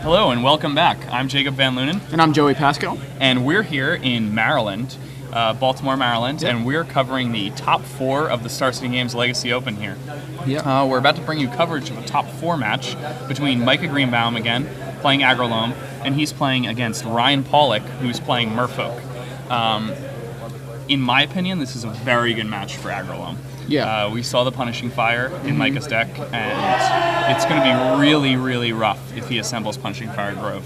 Hello and welcome back. I'm Jacob Van Lunen. And I'm Joey Pascal. And we're here in Maryland, Baltimore, Maryland, and we're covering the top 4 of the Star City Games Legacy Open here. Yeah. We're about to bring you coverage of a top 4 match between Micah Greenbaum again, playing Agrolome, and he's playing against Ryan Paulik, who's playing Merfolk. In my opinion, this is a very good match for Agrolome. Yeah. We saw the Punishing Fire in Micah's deck, and it's going to be really, really rough if he assembles Punishing Fire Grove.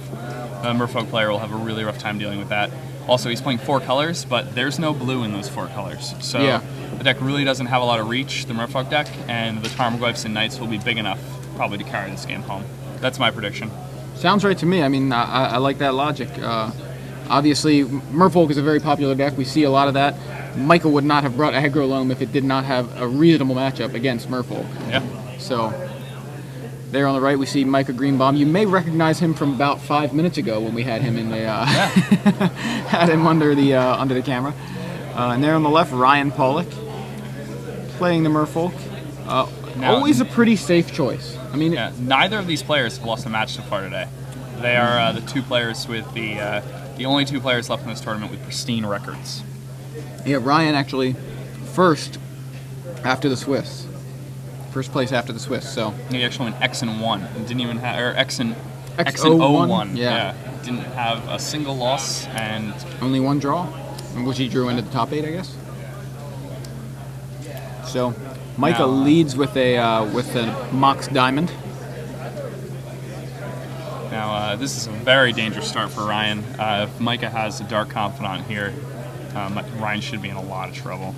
A Merfolk player will have a really rough time dealing with that. Also, he's playing 4 colors, but there's no blue in those 4 colors. So the deck really doesn't have a lot of reach, the Merfolk deck, and the Tarmogoyfs and Knights will be big enough probably to carry this game home. That's my prediction. Sounds right to me. I mean, I like that logic. Obviously, Merfolk is a very popular deck. We see a lot of that. Micah would not have brought Agrolome if it did not have a reasonable matchup against Merfolk. Yeah. So, there on the right, we see Micah Greenbaum. You may recognize him from about 5 minutes ago when we had him in the had him under the camera. And there on the left, Ryan Paulik playing the Merfolk. Always a pretty safe choice. I mean, neither of these players have lost a match so far today. They are the two players with the only 2 players left in this tournament with pristine records. Yeah, Ryan actually first after the Swiss. First place after the Swiss, so. He actually went X and 1. And didn't even have, or X and O1. Yeah. Didn't have a single loss and only 1 draw, which he drew into the top 8, I guess. So, Micah leads with a Mox Diamond. Now, this is a very dangerous start for Ryan. If Micah has a Dark Confidant here, Ryan should be in a lot of trouble.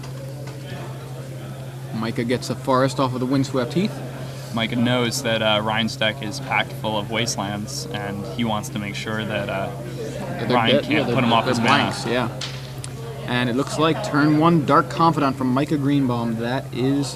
Micah gets a Forest off of the Windswept Heath. Micah knows that Ryan's deck is packed full of Wastelands, and he wants to make sure that Ryan can't put him off his blanks. Yeah. And it looks like turn 1 Dark Confidant from Micah Greenbaum. That is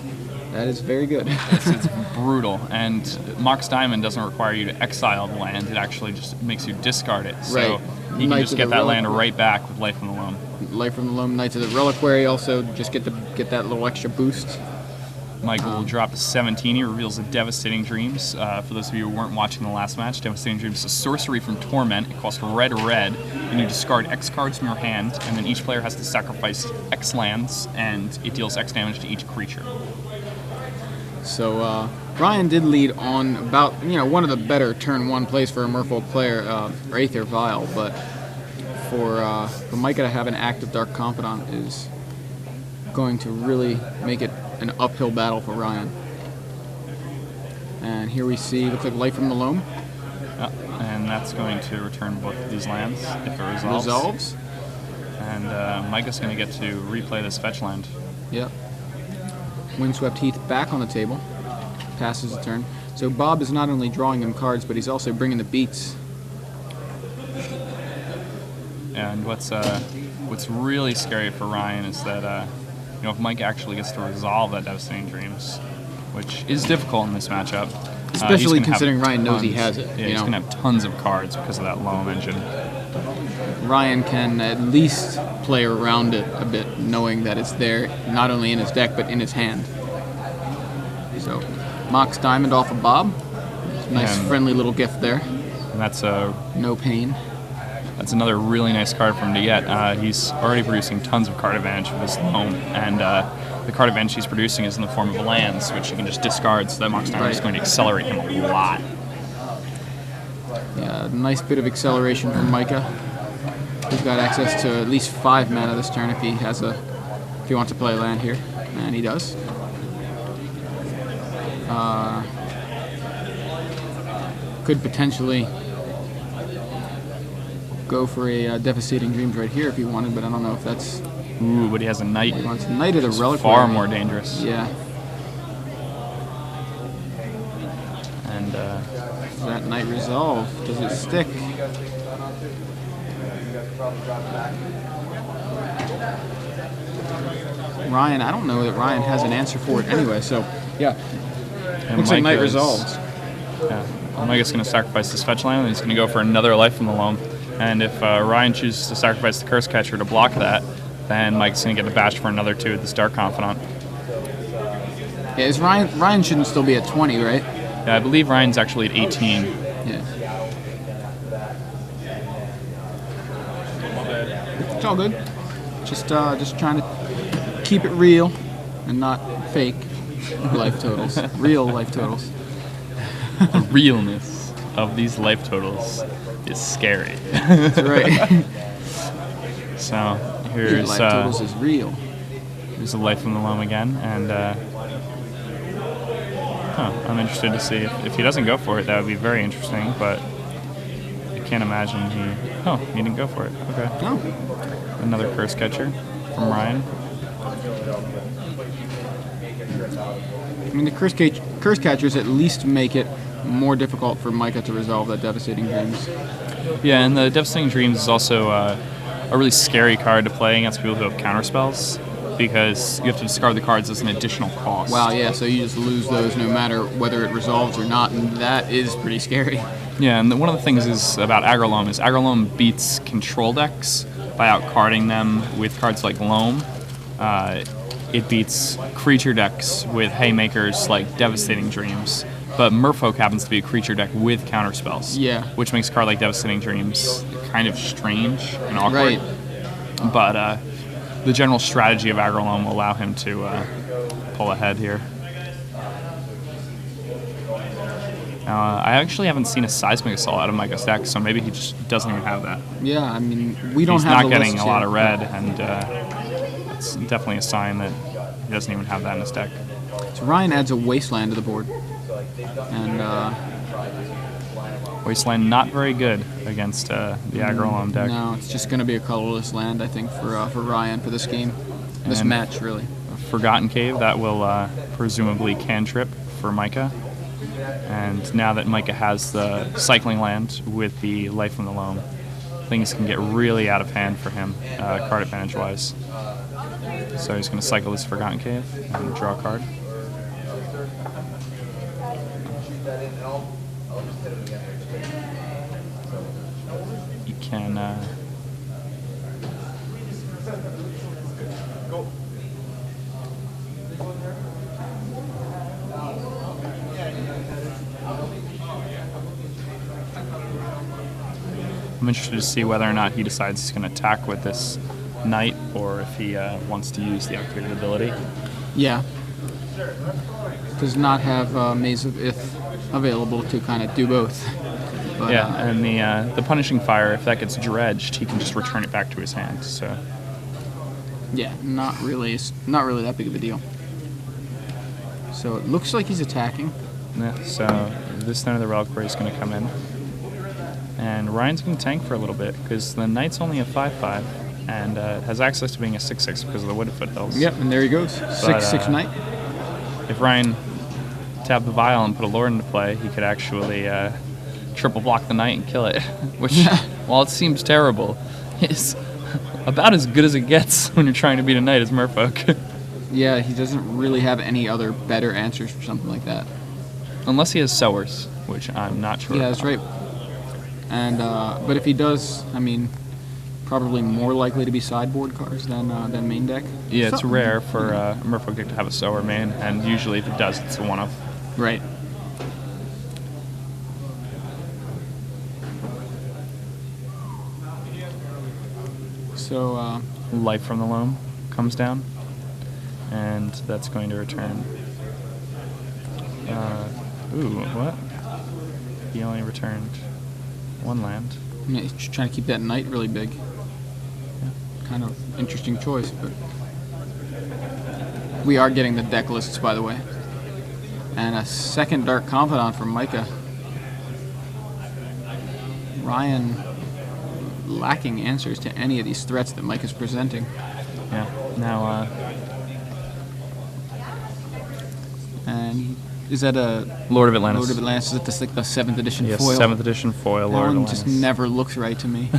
very good. It's brutal, and Mox Diamond doesn't require you to exile the land. It actually just makes you discard it. So you can just get that land right back with Life from the Loam. Life from the Loam, Knights of the Reliquary also just get that little extra boost. Michael will drop a 17. He reveals the Devastating Dreams. For those of you who weren't watching the last match, Devastating Dreams is a sorcery from Torment. It costs red, and you discard X cards from your hand, and then each player has to sacrifice X lands, and it deals X damage to each creature. So Ryan did lead on about one of the better turn 1 plays for a Merfolk player, Aether Vial, but for Micah to have an active Dark Confidant is going to really make it an uphill battle for Ryan. And here we see, looks like Life from the Loam. And that's going to return both of these lands if it resolves. And Micah's going to get to replay this fetch land. Yep. Windswept Heath back on the table. Passes the turn. So Bob is not only drawing him cards, but he's also bringing the beats. And what's really scary for Ryan is that if Mike actually gets to resolve that Devastating Dreams, which is difficult in this matchup, especially considering Ryan knows he has it. Yeah, he's going to have tons of cards because of that Loam engine. Ryan can at least play around it a bit, knowing that it's there, not only in his deck, but in his hand. So, Mox Diamond off of Bob. Nice, friendly little gift there. And that's no pain. That's another really nice card for him to get. He's already producing tons of card advantage with this Loam, and the card advantage he's producing is in the form of lands, which he can just discard, so that Mox Diamond is going to accelerate him a lot. Yeah, nice bit of acceleration from Micah. He's got access to at least 5 mana this turn if he wants to play a land here, and he does. Could potentially go for a Devastating Dreams right here if he wanted, but I don't know if that's. Ooh, but he has a Knight. He wants Knight of the Reliquary. Far more dangerous. Yeah. And does that Knight resolve? Does it stick? Ryan, I don't know that Ryan has an answer for it anyway, so yeah. Looks like Knight resolves. Yeah. Micah's going to sacrifice this fetch land, and he's going to go for another Life from the Loam. And if Ryan chooses to sacrifice the Curse Catcher to block that, then Mike's going to get the bash for another 2 with this Dark Confidant. Yeah, is Ryan shouldn't still be at 20, right? Yeah, I believe Ryan's actually at 18. Yeah. all good. Just trying to keep it real and not fake life totals. Real life totals. The realness of these life totals is scary. That's right. So here's life totals is real. Here's a life from the loam again, and I'm interested to see if he doesn't go for it. That would be very interesting, but I can't imagine he didn't go for it. Okay. No. Another curse catcher from Ryan. I mean, the curse catchers at least make it more difficult for Micah to resolve that Devastating Dreams. Yeah, and the Devastating Dreams is also a really scary card to play against people who have counterspells, because you have to discard the cards as an additional cost. Wow, yeah, so you just lose those no matter whether it resolves or not, and that is pretty scary. Yeah, and one of the things is about Aggro Loam is Aggro Loam beats control decks by outcarding them with cards like Loam. It beats creature decks with haymakers like Devastating Dreams, but Merfolk happens to be a creature deck with counterspells. Yeah. Which makes a card like Devastating Dreams kind of strange and awkward. Right. But the general strategy of Aggro Loam will allow him to pull ahead here. I actually haven't seen a Seismic Assault out of Micah's deck, so maybe he just doesn't even have that. Yeah, I mean, we don't He's have not the getting lists a lot here. of red, and it's definitely a sign that he doesn't even have that in his deck. So Ryan adds a Wasteland to the board. And, Wasteland not very good against the Aggro Loam deck. no, it's just going to be a colorless land, I think, for Ryan for this game. This And match, really. Forgotten Cave, that will presumably cantrip for Micah. And now that Micah has the cycling land with the Life from the Loam, things can get really out of hand for him, card advantage-wise. So he's going to cycle this Forgotten Cave and draw a card. You can... I'm interested to see whether or not he decides he's going to attack with this knight, or if he wants to use the activated ability. Yeah. Does not have Maze of Ith available to kind of do both. But, Yeah, and the Punishing Fire, if that gets dredged, he can just return it back to his hand. So yeah, not really that big of a deal. So it looks like he's attacking. yeah, so this Knight of the Reliquary is going to come in. And Ryan's going to tank for a little bit, because the knight's only a 5/5, and has access to being a 6/6 because of the Wooded Foothills. Yep, and there he goes. 6/6 knight. If Ryan tapped the Vial and put a Lord into play, he could actually triple block the knight and kill it, which, while it seems terrible, is about as good as it gets when you're trying to beat a knight as Merfolk. Yeah, he doesn't really have any other better answers for something like that. Unless he has Sowers, which I'm not sure Yeah, that's right. And but if he does, I mean, probably more likely to be sideboard cards than main deck. Yeah, it's Something. rare for a Merfolk deck to have a Sower main, and usually if it does, it's a one-of. Right. So, Life from the Loam comes down, and that's going to return. Ooh, what? He only returned one land. yeah, he's just trying to keep that knight really big. Kind of interesting choice, but we are getting the deck lists, by the way. And a second Dark Confidant from Micah. Ryan lacking answers to any of these threats that Micah's presenting. Yeah. Now, And is that a Lord of Atlantis. Lord of Atlantis? Is that like the 7th edition Yes, foil? 7th edition foil That Lord of one Atlantis. just never looks right to me.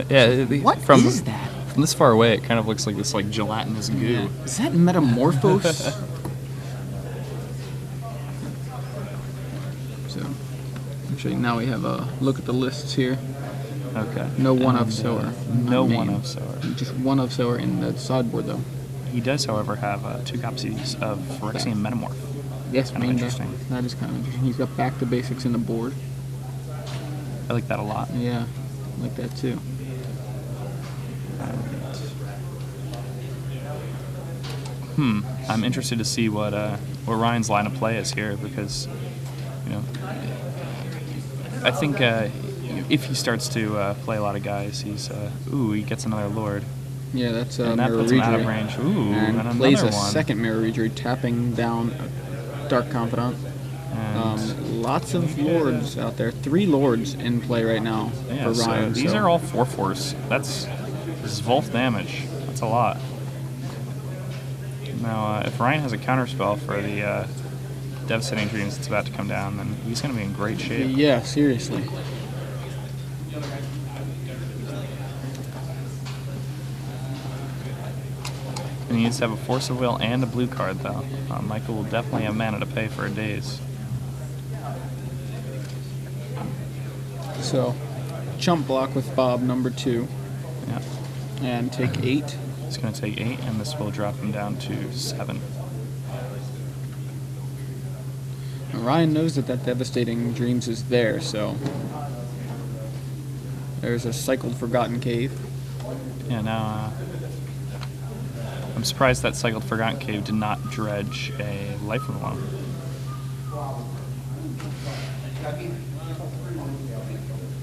Yeah. What from is that? From this far away, it kind of looks like this like gelatinous goo. Yeah. Is that Metamorphose? So, actually, now we have a look at the lists here. Okay. No one of And, Sower. No Not one main. of Sower. Just one of Sower in the sideboard, though. He does, however, have 2 copies of Phyrexian Metamorph. Yes, Kind of main deck. interesting. That is kind of interesting. He's got back to basics in the board. I like that a lot. Yeah, I like that too. I'm interested to see what Ryan's line of play is here, because I think if he starts to play a lot of guys, he gets another Lord. Yeah, that's and that Mirror puts him out of Rejury. range. Ooh, and another plays a one. second Mirror Rejury, tapping down a Dark Confidant. Lots of Lords out there. 3 Lords in play right now for Ryan. These are all 4/4s. This is Volth damage. That's a lot. Now, if Ryan has a counterspell for the Devastating Dreams that's about to come down, then he's going to be in great shape. Yeah, seriously. And he needs to have a Force of Will and a blue card, though. Michael will definitely have mana to pay for a Daze. So, chump block with Bob, number 2. Yeah. And take 8. It's going to take 8, and this will drop him down to 7. Ryan knows that Devastating Dreams is there, so there's a Cycled Forgotten Cave. Yeah, now I'm surprised that Cycled Forgotten Cave did not dredge a Life of the Loam.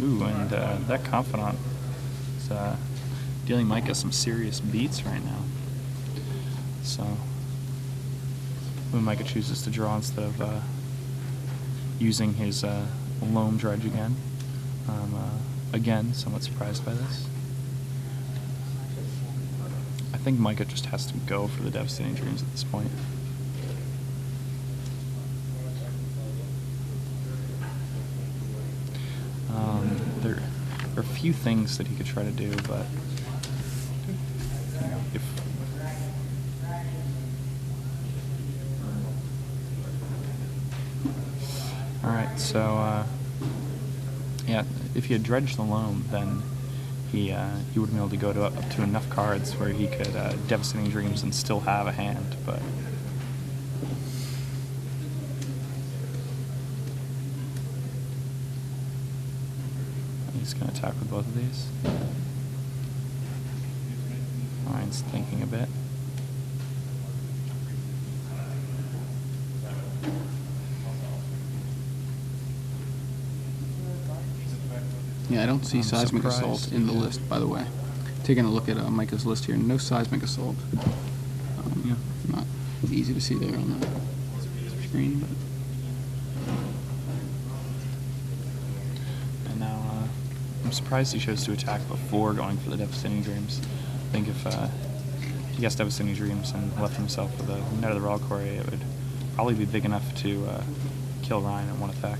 Ooh, and that Confidant is dealing Micah some serious beats right now. So, when Micah chooses to draw instead of using his Loam Dredge again, I'm again somewhat surprised by this. I think Micah just has to go for the Devastating Dreams at this point. There are a few things that he could try to do, but if alright, so yeah, if he had dredged the Loam, then he would have been able to go to up to enough cards where he could Devastating Dreams and still have a hand, but he's going to attack with both of these. Ryan's thinking a bit. Yeah, I don't see Seismic Assault in the list, by the way. Taking a look at Micah's list here, no Seismic Assault. Not easy to see there on the screen, but... And now, I'm surprised he chose to attack before going for the Devastating Dreams. I think if he guessed Devastating Dreams and left himself with a Net of the Reliquary, it would probably be big enough to kill Ryan in one attack.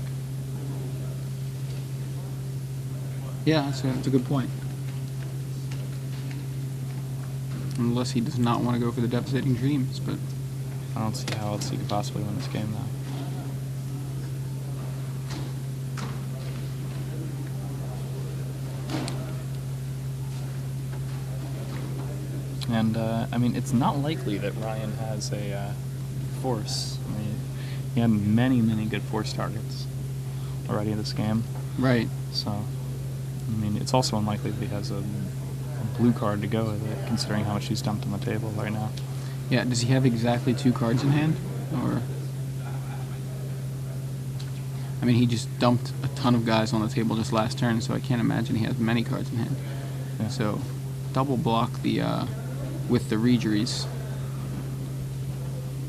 Yeah, that's a good point. Unless he does not want to go for the Devastating Dreams, but... I don't see how else he could possibly win this game, though. And, I mean, it's not likely that Ryan has a force. I mean, he had many, many good force targets already in this game. Right. So, I mean, it's also unlikely that he has a blue card to go with it, considering how much he's dumped on the table right now. Yeah, does he have exactly 2 cards in hand? Or... I mean, he just dumped a ton of guys on the table just last turn, so I can't imagine he has many cards in hand. Yeah. So, double block the with the Rejuries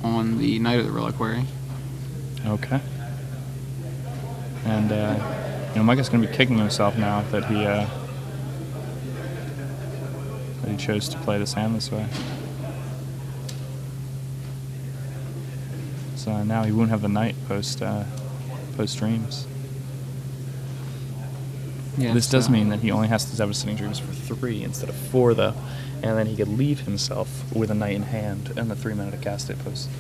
on the Knight of the Reliquary. Okay. And, Micah's going to be kicking himself now that he chose to play this hand this way. So now he won't have the Knight post Dreams. Yeah, This does mean that he only has to Devastating Dreams for 3 instead of 4, though, and then he could leave himself with a Knight in hand and the 3 mana to cast it post.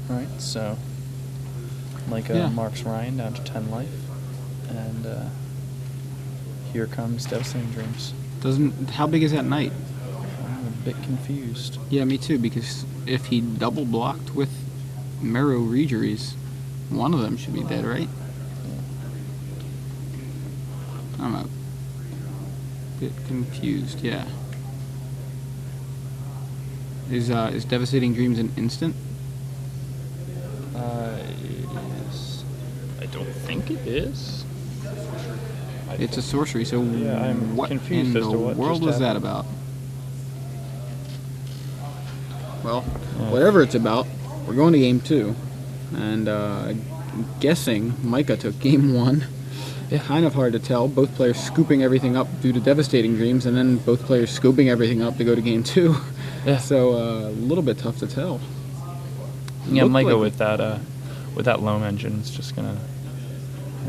Alright, so Micah marks Ryan down to 10 life, and here comes Devastating Dreams. How big is that Knight? I'm a bit confused. Yeah, me too, because if he double blocked with Marrow Rejuries, One of them should be dead, right? I'm a bit confused. Yeah. Is Devastating Dreams an instant? I don't think it is. It's a sorcery, so Yeah, I'm what confused in as the to what world just was that happened. about? Well, whatever it's about, we're going to game 2. And I'm guessing Micah took game 1. Yeah. Kind of hard to tell. Both players scooping everything up due to Devastating Dreams, and then both players scooping everything up to go to game 2. Yeah. So a little bit tough to tell. Yeah, Looked Micah like- with that loam engine is just gonna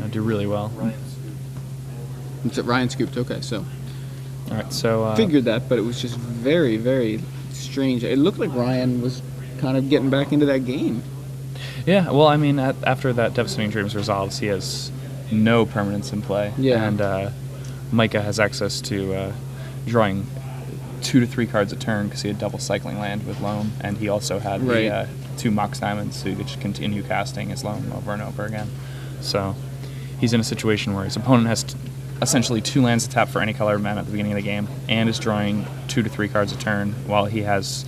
do really well. It's at Ryan scooped. Okay, so All right, so figured that, but it was just very, very strange. It looked like Ryan was kind of getting back into that game. yeah. Well, I mean, after that Devastating Dreams resolves, he has no permanence in play. Yeah. And Micah has access to drawing 2 to 3 cards a turn because he had double cycling land with loam, and he also had Right. the 2 Mox Diamonds, so he could just continue casting his loam over and over again. So he's in a situation where his opponent has essentially 2 lands to tap for any color of mana at the beginning of the game, and is drawing 2 to 3 cards a turn, while he has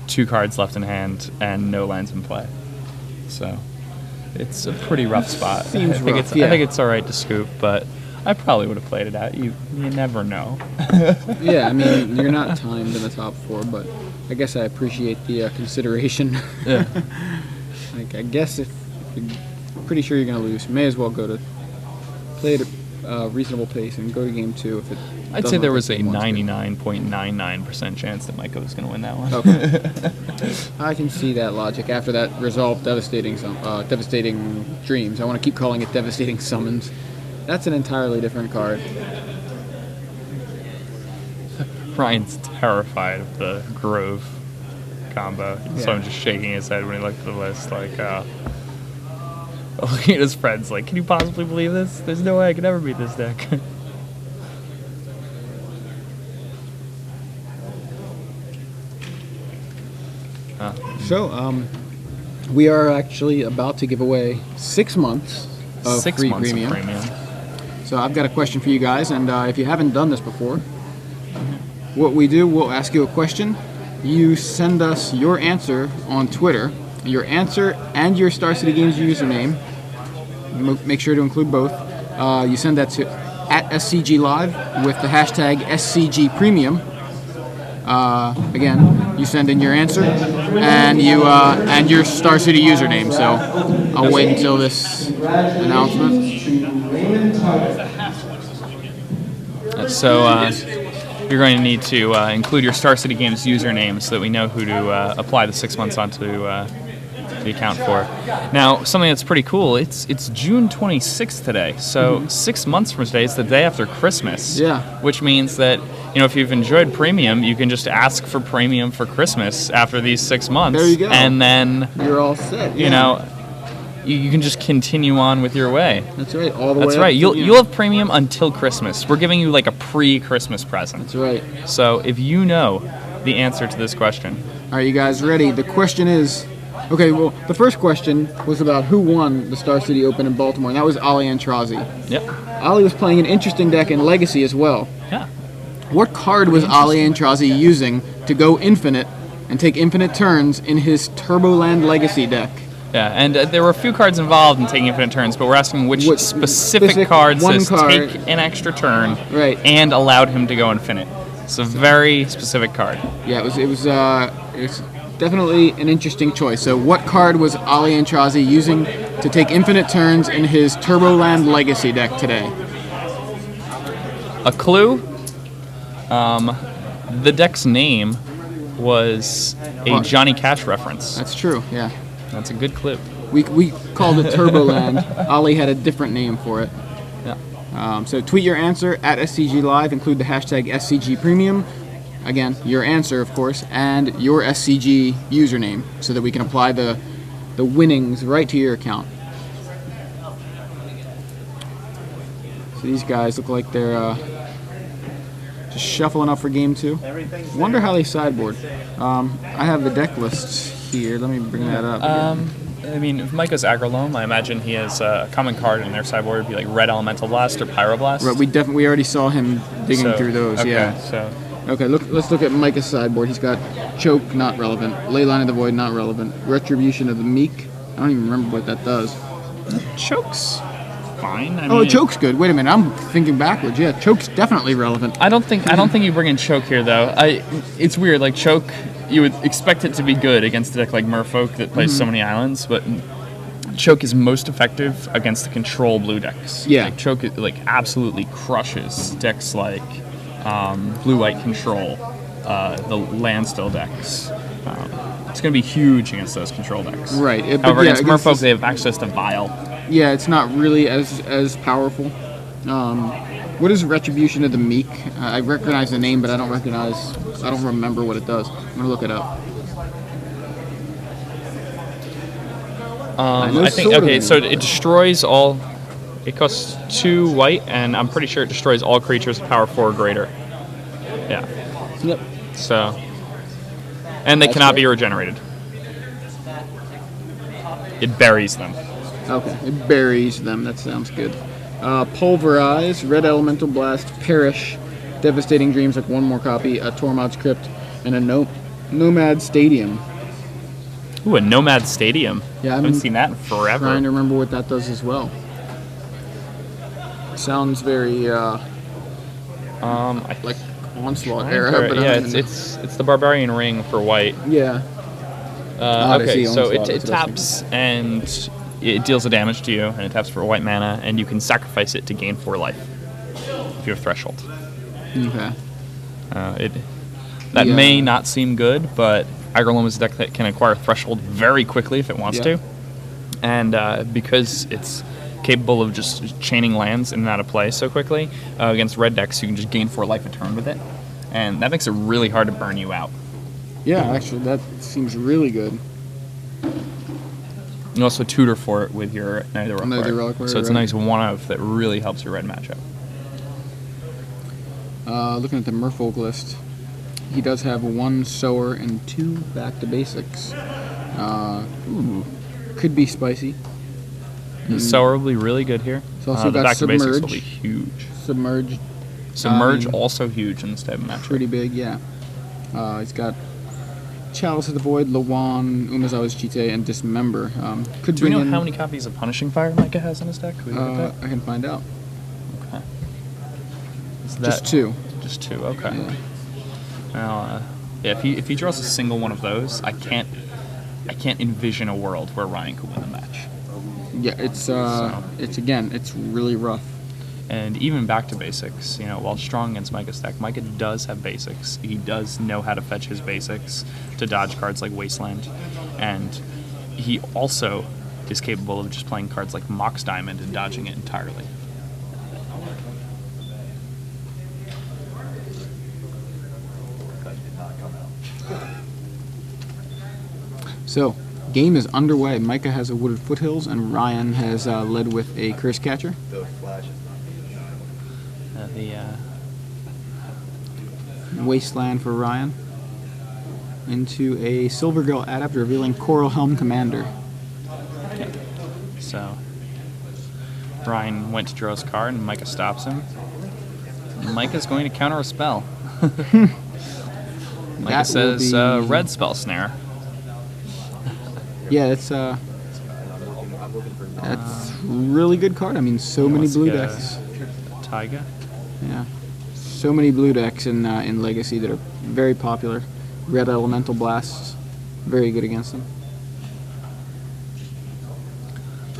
2 cards left in hand and no lands in play. So it's a pretty rough spot. Seems I think rough, I think it's all right to scoop, but I probably would have played it out. You never know. Yeah, I mean, you're not timed in the top 4, but I guess I appreciate the consideration. Yeah. Like, I guess if you're pretty sure you're going to lose, you may as well play at a reasonable pace and go to game 2 if it I'd doesn't say there look was like a game one's good. 99.99% chance that Micah was going to win that one. Okay. I can see that logic. After that resolve Devastating Dreams, I want to keep calling it Devastating Summons. That's an entirely different card. Ryan's terrified of the Grove combo, so Yeah. I'm just shaking his head when he looked at the list, like, looking at his friends, like, can you possibly believe this? There's no way I could ever beat this deck. So, we are actually about to give away 6 months of 6 free months premium. of premium. So I've got a question for you guys, and if you haven't done this before, what we do, we'll ask you a question. You send us your answer on Twitter, your answer and your Star City Games username. Make sure to include both. You send that to @SCGLive with the hashtag SCGPremium. Again, you send in your answer and your Star City username. So I'll wait until this announcement. So you're going to need to include your Star City Games username so that we know who to apply the 6 months onto the account for. Now, something that's pretty cool, it's June 26th today, so 6 months from today, it's the day after Christmas. Yeah. Which means that, if you've enjoyed Premium, you can just ask for Premium for Christmas after these 6 months. There you go. And then, You're all set. you can just continue on with your way. That's right. All the way. That's up right. to, You'll have Premium until Christmas. We're giving you like a pre-Christmas present. That's right. So if you know the answer to this question, All right, you guys ready? The question is, okay. Well, the first question was about who won the Star City Open in Baltimore, and that was Ali Antrazi. yep, Ali was playing an interesting deck in Legacy as well. yeah. What card was Ali Antrazi using to go infinite and take infinite turns in his Turboland Legacy deck? Yeah, and there were a few cards involved in taking infinite turns, but we're asking which What specific card one says card. take an extra turn Right. and allowed him to go infinite. It's a very specific card. Yeah, it was definitely an interesting choice. So, what card was Ali Antrazi using to take infinite turns in his Turboland Legacy deck today? A clue, the deck's name was a Johnny Cash reference. That's true. Yeah. That's a good clue. We called it Turboland. Ali had a different name for it. Yeah. So tweet your answer at SCG Live. Include the hashtag SCG Premium. Again, your answer, of course, and your SCG username, so that we can apply the winnings right to your account. So these guys look like they're just shuffling up for game 2. Wonder how they sideboard. I have the deck lists here. Let me bring that up. I mean, if Micah's Aggro Loam, I imagine he has a common card in their sideboard would be like Red Elemental Blast or Pyroblast. Right, we already saw him digging through those. Okay, yeah. So Okay, let's look at Micah's sideboard. He's got Choke, not relevant. Leyline of the Void, not relevant. Retribution of the Meek. I don't even remember what that does. Choke's fine. I Oh, mean, Choke's good. Wait a minute, I'm thinking backwards. Yeah, Choke's definitely relevant. I don't think you bring in Choke here though. It's weird. Like Choke, you would expect it to be good against a deck like Merfolk that plays so many islands, but Choke is most effective against the control blue decks. Yeah. Like Choke absolutely crushes decks like blue-white control, the landstill decks. It's going to be huge against those control decks. Right. However, against Merfolk, they have access to Vial. Yeah, it's not really as powerful. What is Retribution of the Meek? I recognize the name, but I don't remember what it does. I'm gonna look it up. I think okay. So it destroys all. It costs 2 white, and I'm pretty sure it destroys all creatures of power 4 or greater. Yeah. Yep. So, and they That's cannot right. be regenerated. It buries them. Okay, it buries them. That sounds good. Pulverize, Red Elemental Blast, Perish, Devastating Dreams, like one more copy, a Tormod's Crypt, and a Nomad Stadium. Ooh, a Nomad Stadium. Yeah, I haven't seen that in forever. Trying to remember what that does as well. Sounds very like Onslaught era, but yeah, it's the Barbarian Ring for white. yeah. Okay, so Onslaught, it that's what I was taps and it deals a damage to you, and it taps for white mana, and you can sacrifice it to gain 4 life if you have Threshold. Okay. That Yeah. may not seem good, but Aggro Loam is a deck that can acquire Threshold very quickly if it wants Yeah. to, and because it's capable of just chaining lands in and out of play so quickly against red decks, you can just gain 4 life a turn with it, and that makes it really hard to burn you out. Yeah, actually, that seems really good. You also tutor for it with your Neither Reliquary, so it's a right. nice one-of that really helps your red matchup. Looking at the Merfolk list, he does have 1 Sower and 2 Back to Basics. Could be spicy. The Sower will be really good here. It's also The got back to basics will Submerge. be huge. Submerge, Also huge in this type of matchup. pretty big, yeah. He's got Chalice of the Void, Lawan, Umezawa's Chite, and Dismember. Could Do we bring know in, how many copies of Punishing Fire Micah has in his deck? Can we look at I can find out. that? Okay. Is Just 2. Just 2. Okay. Yeah. Well, yeah. If he draws a single one of those, I can't envision a world where Ryan could win the match. Yeah, it's really rough. And even back to basics, while strong against Micah's deck, Micah does have basics. He does know how to fetch his basics to dodge cards like Wasteland. And he also is capable of just playing cards like Mox Diamond and dodging it entirely. So, game is underway. Micah has a Wooded Foothills, and Ryan has led with a Curse Catcher. Wasteland for Ryan. Into a Silver Girl Adept, revealing Coral Helm Commander. So Ryan went to draw his card, and Micah stops him. Micah's going to counter a spell. Micah says red spell snare. Yeah, that's really good card. I mean, so many blue decks. Taiga. Yeah, so many blue decks in Legacy that are very popular. Red Elemental Blasts, very good against them.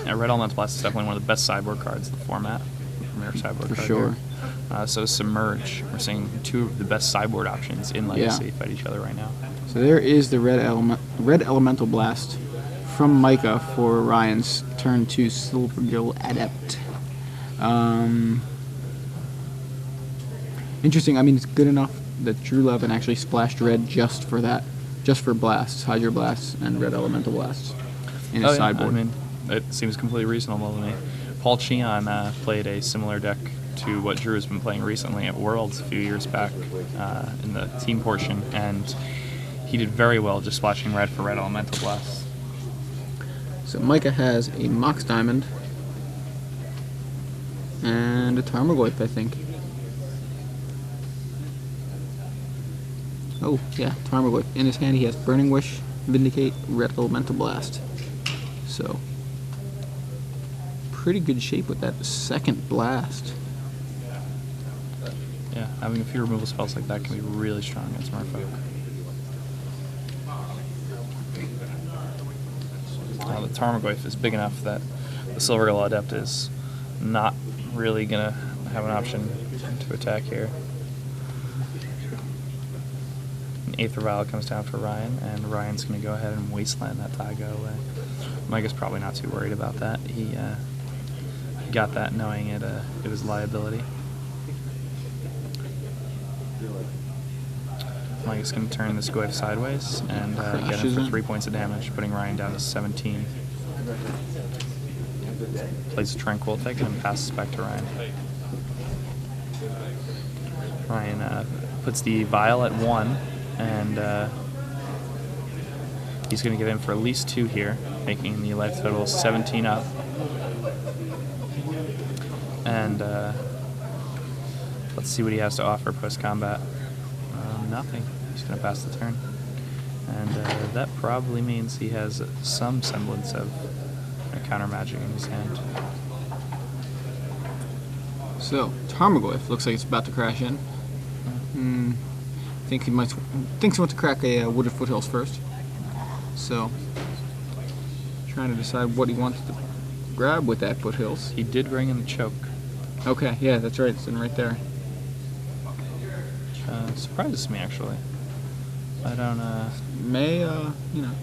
Yeah, Red Elemental Blast is definitely one of the best sideboard cards in the format. Premier sideboard For card sure. here. So Submerge. We're seeing 2 of the best sideboard options in Legacy fight each other right now. So there is the Red Elemental Blast from Micah for Ryan's turn 2 Silvergill Adept. Interesting. I mean, it's good enough that Drew Levin actually splashed red just for that, just for blasts, Hydro Blasts, and Red Elemental Blasts in his sideboard. I mean, it seems completely reasonable to me. Paul Cheon played a similar deck to what Drew has been playing recently at Worlds a few years back in the team portion, and he did very well just splashing red for Red Elemental Blasts. So Micah has a Mox Diamond and a Tarmogoyf, I think. Oh, yeah, Tarmogoyf. In his hand he has Burning Wish, Vindicate, Red Elemental Blast. So, pretty good shape with that second blast. Yeah, having a few removal spells like that can be really strong against Merfolk. The Tarmogoyf is big enough that the Silvergill Adept is not really going to have an option to attack here. An Aether Vial comes down for Ryan, and Ryan's going to go ahead and wasteland that Taiga away. Micah's probably not too worried about that. He got that knowing it was liability. Micah's going to turn this Goyf sideways and get him for 3 points of damage, putting Ryan down to 17. Plays a Tranquil Ticket and passes back to Ryan. Ryan puts the Vial at 1, and he's going to get in for at least 2 here, making the life total 17 up. And let's see what he has to offer post-combat. Nothing. He's going to pass the turn. And that probably means he has some semblance of a counter magic in his hand. So, Tarmogoyf looks like it's about to crash in. Thinks he wants to crack a Wooded Foothills first. So, trying to decide what he wants to grab with that Foothills. He did bring in the choke. Okay, yeah, that's right. It's in right there. Surprises me, actually. I don't, May,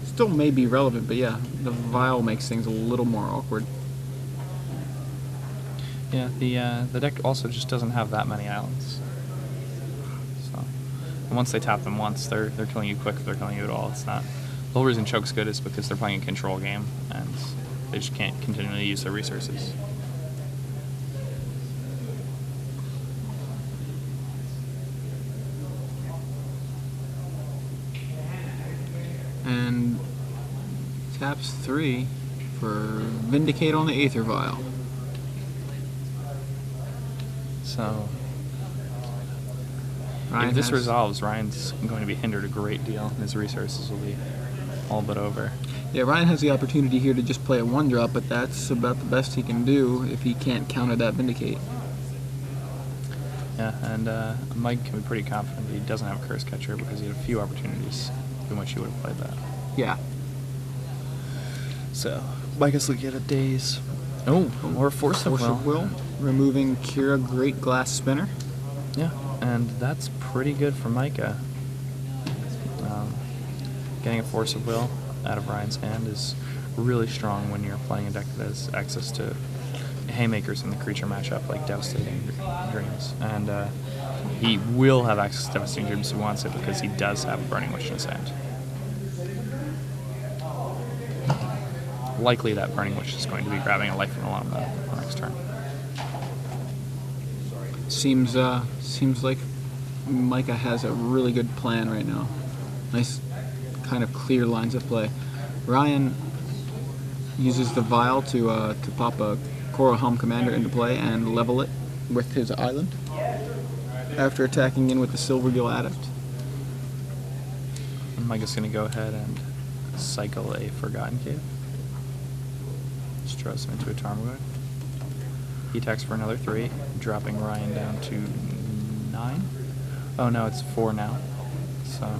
still may be relevant, but yeah, the Vial makes things a little more awkward. Yeah, the deck also just doesn't have that many islands. So, and once they tap them once, they're killing you quick if they're killing you at all. It's not. The whole reason Choke's good is because they're playing a control game, and they just can't continually use their resources. And taps 3 for Vindicate on the Aether Vial. So, Ryan if this resolves, Ryan's going to be hindered a great deal, and his resources will be all but over. Yeah, Ryan has the opportunity here to just play a 1-drop, but that's about the best he can do if he can't counter that Vindicate. Yeah, and Mike can be pretty confident that he doesn't have a Curse Catcher because he had a few opportunities in which he would have played that. Yeah. So, Micah's looking at a daze. Oh, more Force of Will. Removing Kira Great Glass Spinner. Yeah, and that's pretty good for Micah. Getting a Force of Will out of Ryan's hand is really strong when you're playing a deck that has access to haymakers in the creature matchup, like Devastating Dreams. And he will have access to Devastating Dreams if he wants it, because he does have a Burning Wish in his hand. Likely that Burning Wish is going to be grabbing a Life from Alumna the next turn. Seems like Micah has a really good plan right now. Nice, kind of clear lines of play. Ryan uses the Vial to pop a Coral Helm Commander into play and level it with his island after attacking in with the Silvergill Adept. And Micah's going to go ahead and cycle a Forgotten Cave. Just throws him into a Tarmogoyf. He attacks for another 3, dropping Ryan down to 9. Oh no, it's 4 now. So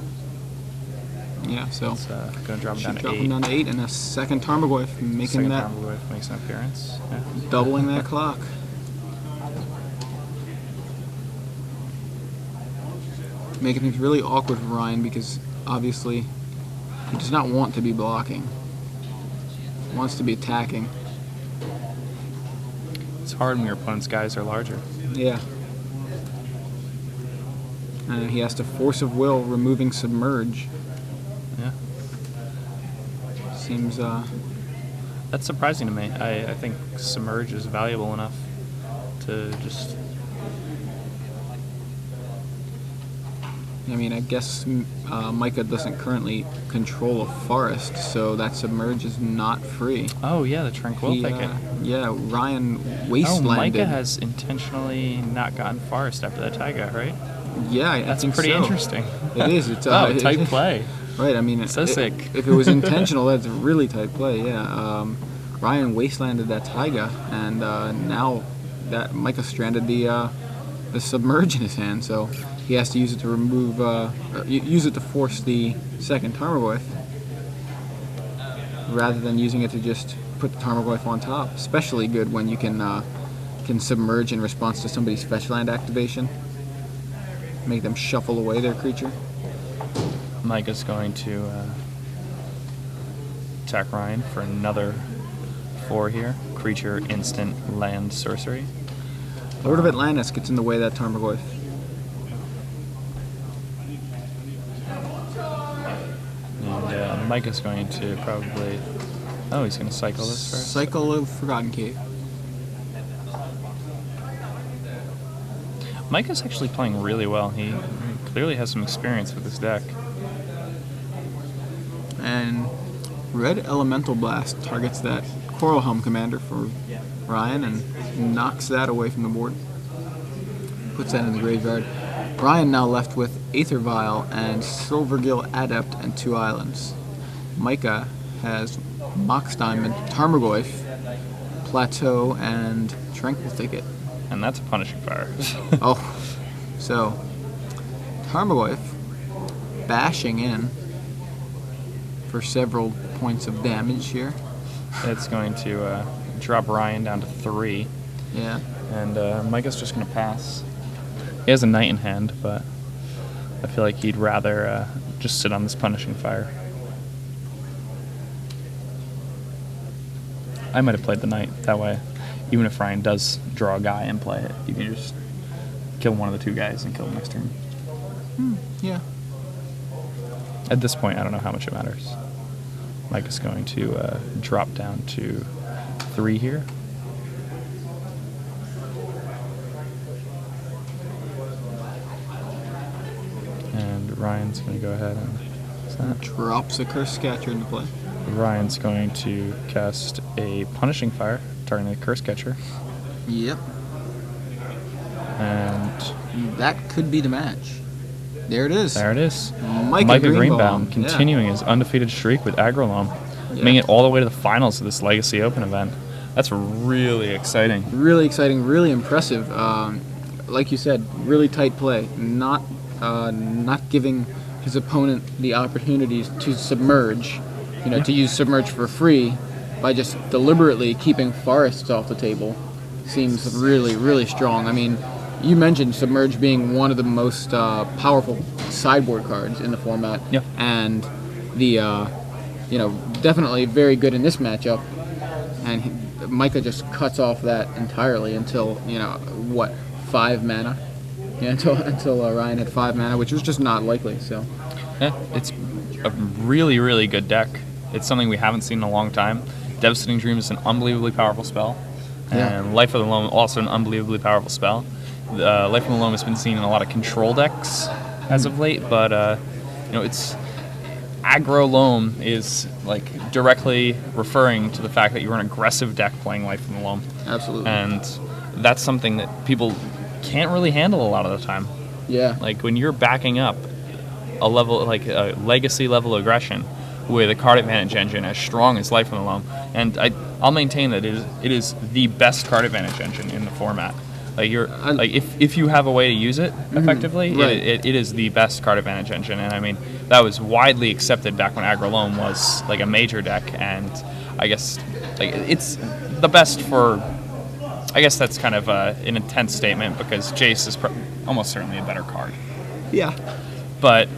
yeah, so it's going to drop him down to 8. Drop him down to 8, and a second Tarmogoyf making that. Tarmogoyf makes an appearance. Yeah. Doubling that clock. Making things really awkward for Ryan because obviously he does not want to be blocking. He wants to be attacking. It's hard when your opponent's guys are larger. Yeah. And he has to Force of Will, removing Submerge. Yeah. Seems, That's surprising to me. I think Submerge is valuable enough to just I mean, I guess Micah doesn't currently control a forest, so that Submerge is not free. Oh, yeah, the Tranquil Thicket. Yeah, Ryan Oh, wastelanded. Micah has intentionally not gotten forest after that Taiga, right? Yeah, I That's think pretty so. interesting. It is. It's tight play. Right, I mean, So sick. If it was intentional, that's a really tight play, yeah. Ryan wastelanded that Taiga, and now that Micah stranded the Submerge in his hand, so he has to use it to remove, use it to force the second Tarmogoyf, rather than using it to just put the Tarmogoyf on top. Especially good when you can Submerge in response to somebody's fetch land activation. Make them shuffle away their creature. Micah's going to attack Ryan for another 4 here. Creature, instant, land, sorcery. Lord of Atlantis gets in the way of that Tarmogoyf. And Micah's going to probably... Oh, he's going to cycle this first. Cycle of Forgotten Cave. Micah's actually playing really well. He clearly has some experience with this deck. And Red Elemental Blast targets that Coral Helm Commander for Ryan and knocks that away from the board. Puts that in the graveyard. Ryan now left with Aether Vial and Silvergill Adept and 2 islands. Micah has Mox Diamond, Tarmogoyf, Plateau, and Tranquil Thicket. And that's a Punishing Fire. Oh, so Tarmogoyf bashing in for several points of damage here. It's going to drop Ryan down to 3. Yeah. And Micah's just going to pass. He has a Knight in hand, but I feel like he'd rather just sit on this Punishing Fire. I might have played the Knight that way. Even if Ryan does draw a guy and play it, you can just kill one of the 2 guys and kill him next turn. Yeah. At this point, I don't know how much it matters. Micah's going to drop down to 3 here. And Ryan's going to go ahead and Drops a Curse Catcher into play. Ryan's going to cast a Punishing Fire, targeting the Curse Catcher. Yep. And that could be the match. There it is. There it is. Micah Greenbaum Yeah. continuing his undefeated streak with Aggro Loam, making it all the way to the finals of this Legacy Open event. That's really exciting. Really exciting, really impressive. Like you said, really tight play. Not giving his opponent the opportunities to submerge, to use Submerge for free by just deliberately keeping forests off the table seems really, really strong. I mean, you mentioned Submerge being one of the most powerful sideboard cards in the format, Yep. and the definitely very good in this matchup. And Micah just cuts off that entirely until 5 mana. Yeah, until Ryan had 5 mana, which was just not likely. So Yeah, it's a really, really good deck. It's something we haven't seen in a long time. Devastating Dream is an unbelievably powerful spell, and Life of the Loam also an unbelievably powerful spell. Life of the Loam has been seen in a lot of control decks as of late, but it's aggro Loam is like directly referring to the fact that you're an aggressive deck playing Life of the Loam. absolutely. And that's something that people can't really handle a lot of the time. Yeah. Like when you're backing up a level like a legacy level aggression with a card advantage engine as strong as Life of the Loam, and I'll maintain that it is the best card advantage engine in the format. Like if you have a way to use it effectively, right. it is the best card advantage engine, and I mean that was widely accepted back when Aggro Loam was like a major deck, and I guess like it's the best for. I guess that's kind of an intense statement because Jace is almost certainly a better card. Yeah. But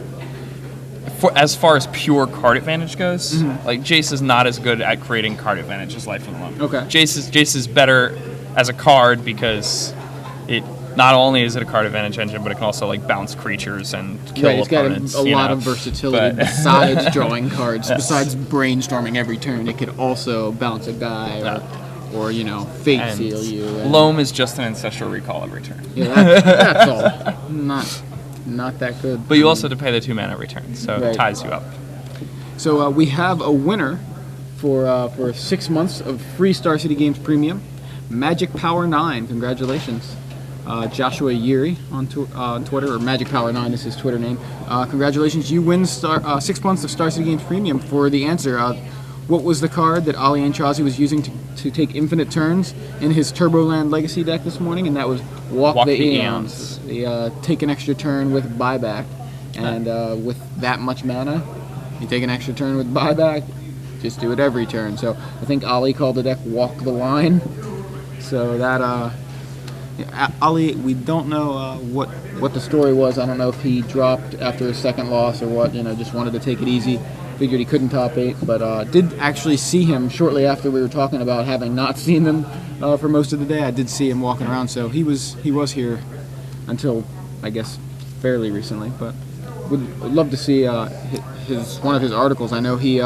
as far as pure card advantage goes, like Jace is not as good at creating card advantage as Life of the Loam. Okay. Jace is better as a card because it not only is it a card advantage engine, but it can also like bounce creatures and kill Right, it's got opponents. a lot of versatility besides drawing cards. Besides brainstorming every turn, it could also bounce a guy or fate And seal you. Loam is just an Ancestral Recall every turn. Yeah, that's all. Not not that good. But you also have to pay the 2 mana return, so Right. it ties you up. So we have a winner for 6 months of free Star City Games Premium. Magic Power 9, congratulations. Joshua Yeri on Twitter, or Magic Power 9 is his Twitter name. Congratulations, you win 6 months of Star City Games Premium. For the answer, what was the card that Ali Anchazi was using to take infinite turns in his Turboland Legacy deck this morning? And that was Walk the Eons. The take an extra turn with buyback. And with that much mana, you take an extra turn with buyback, just do it every turn. So I think Ali called the deck Walk the Line. So that, Ali, we don't know what the story was. I don't know if he dropped after his second loss or what, just wanted to take it easy. Figured he couldn't top 8, but did actually see him shortly after we were talking about having not seen them for most of the day. I did see him walking around, so he was here until, I guess, fairly recently. But would love to see one of his articles. I know he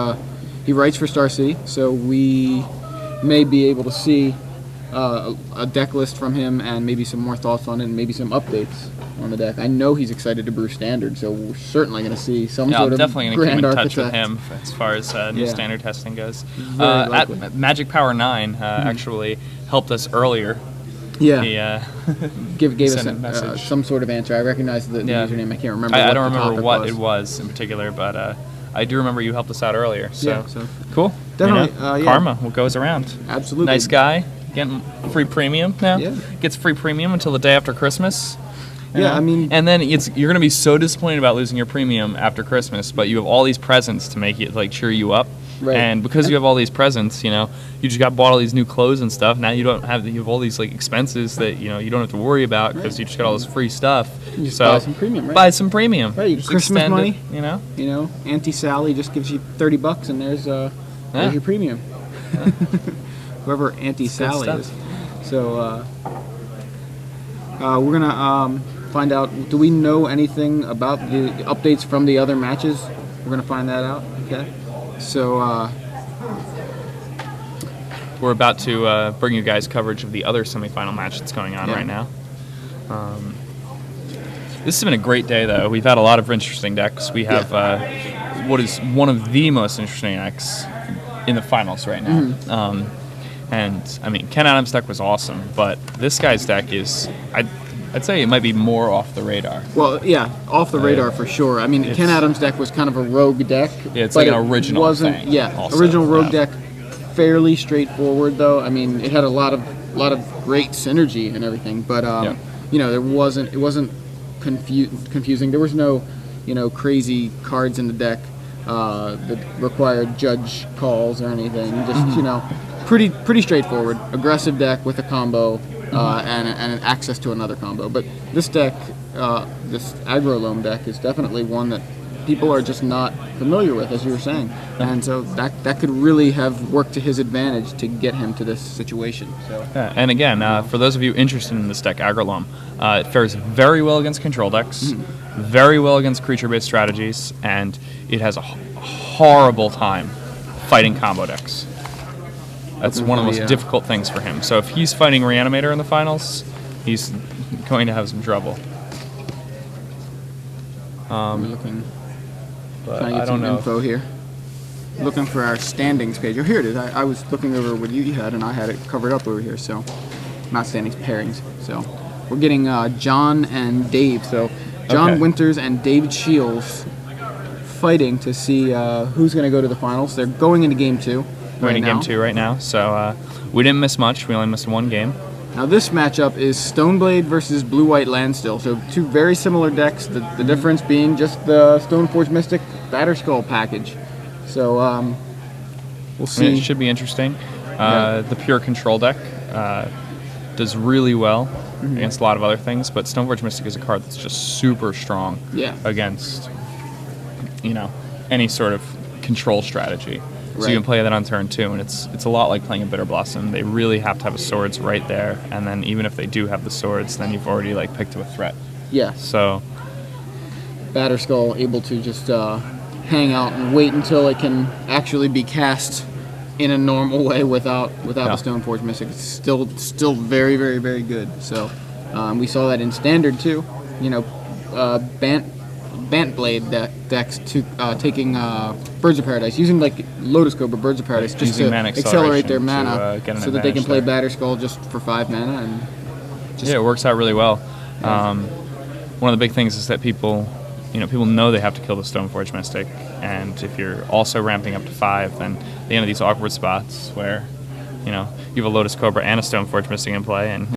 writes for Star City, so we may be able to see a deck list from him and maybe some more thoughts on it and maybe some updates on the deck. I know he's excited to brew Standard, so we're certainly going to see some sort of definitely going to keep in touch with him as far as new Yeah. Standard testing goes. Likely. Magic Power 9 actually helped us earlier. Yeah, He gave us sent a message. some sort of answer. I recognize the Yeah. username. I can't remember. I what don't the remember topic what it was in particular, but I do remember you helped us out earlier. So, Yeah, so cool. definitely, yeah. Karma, what goes around. Absolutely. Nice guy, getting free premium now. Yeah. Gets free premium until the day after Christmas. you Yeah, know? I mean- and then you're going to be so disappointed about losing your premium after Christmas, but you have all these presents to make it cheer you up. Right. And because you have all these presents, you just got bought all these new clothes and stuff. Now you have all these expenses that you don't have to worry about because you just got all this free stuff. You just so buy some premium, right? Buy some premium. Right, you Just Christmas extend money. it, Auntie Sally just gives you $30, and there's your premium. Whoever Auntie Sally stuff. is. So we're gonna find out. Do we know anything about the updates from the other matches? We're gonna find that out. Okay. So We're about to bring you guys coverage of the other semifinal match that's going on right now. This has been a great day, though. We've had a lot of interesting decks. We have what is one of the most interesting decks in the finals right now. And, I mean, Ken Adams' deck was awesome, but this guy's deck is, I'd say it might be more off the radar. well, yeah, off the radar for sure. I mean, Ken Adams' deck was kind of a rogue deck. Yeah, it's but like an original wasn't, thing Yeah, also, original rogue yeah. deck, fairly straightforward though. I mean, it had a lot of great synergy and everything, but it wasn't confusing. There was no crazy cards in the deck that required judge calls or anything. Just pretty straightforward, aggressive deck with a combo and an access to another combo. But this deck, this Aggro Loam deck, is definitely one that people are just not familiar with, as you were saying, and so that could really have worked to his advantage to get him to this situation. So. Yeah, and again, for those of you interested in this deck, Aggro Loam, it fares very well against control decks, very well against creature-based strategies, and it has a horrible time fighting combo decks. That's one of the most difficult things for him. So if he's fighting Reanimator in the finals, he's going to have some trouble. Looking, But trying to I get don't some know. info here. Looking for our standings page. Oh, here it is. I was looking over what you had, and I had it covered up over here. So, not standings, pairings. So, we're getting John and Dave. So, John Okay. Winters and David Shields fighting to see who's going to go to the finals. They're going into game 2. We're right in game now. 2 right now, so we didn't miss much. We only missed one game. Now this matchup is Stoneblade versus Blue-White Landstill. So two very similar decks, the difference being just the Stoneforge Mystic Batterskull package. So we'll I mean, see. it should be interesting. The pure control deck does really well against a lot of other things, but Stoneforge Mystic is a card that's just super strong against any sort of control strategy. So you can play that on turn 2, and it's a lot like playing a Bitter Blossom. They really have to have a swords right there, and then even if they do have the swords, then you've already picked up a threat. Yeah. So Batterskull able to just hang out and wait until it can actually be cast in a normal way without the Stoneforge Mystic. It's still very, very, very good. So we saw that in Standard too. Bant Blade decks to taking Birds of Paradise, using like Lotus Cobra, Birds of Paradise, just Using to mana accelerate their acceleration mana, to, get an so that they can advantage play there. Batterskull just for 5 mana. And Yeah, it works out really well. One of the big things is that people know they have to kill the Stoneforge Mystic, and if you're also ramping up to 5, then the end of these awkward spots where you have a Lotus Cobra and a Stoneforge Mystic in play, and